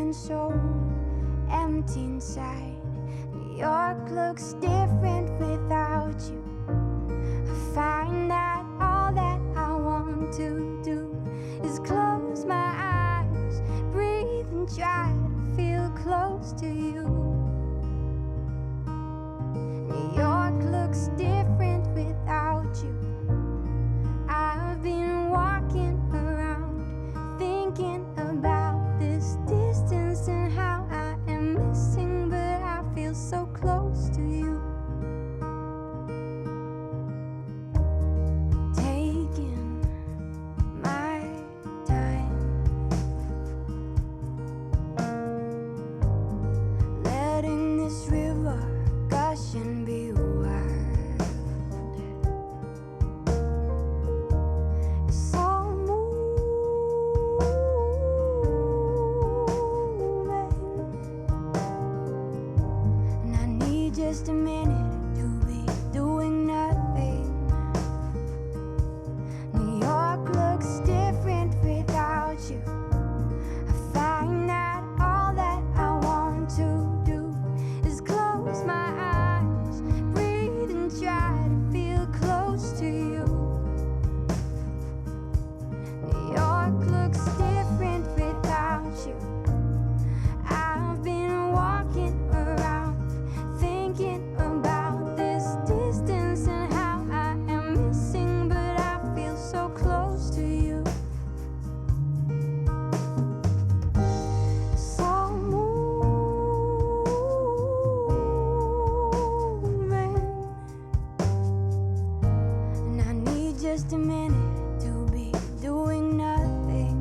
feeling so empty inside. New York looks different without you. I find that all that I want to do is close my eyes, breathe and try to feel close to you. New York looks different without you. I've been walking around thinking about this distance and how I am missing, but I feel so close to you. Taking my time, letting this river gush and be wild. It's all moving, and I need just a minute to be doing nothing. New York looks different without you. I find that all that I want to do is close my eyes, breathe and try to feel close to you. New York looks different without you. I've been walking around thinking about this distance and how I am missing, but I feel so close to you. It's all moving, and I need just a minute to be doing nothing.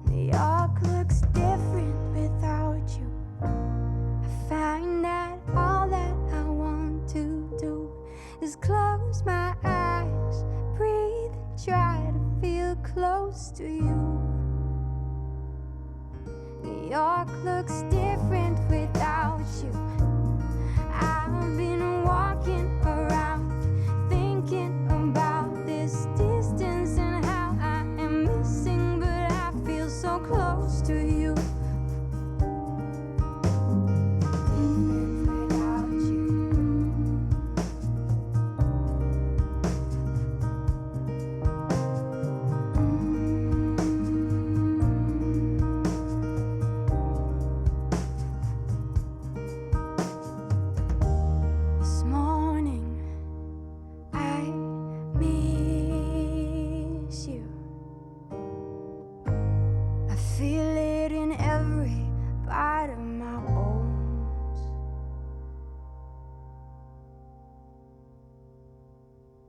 New York looks different without you. I find that all that I want to do is close my eyes, breathe and try to feel close to you. New York looks different without you. I've been walking around thinking about this distance and how I am missing, but I feel so close to you.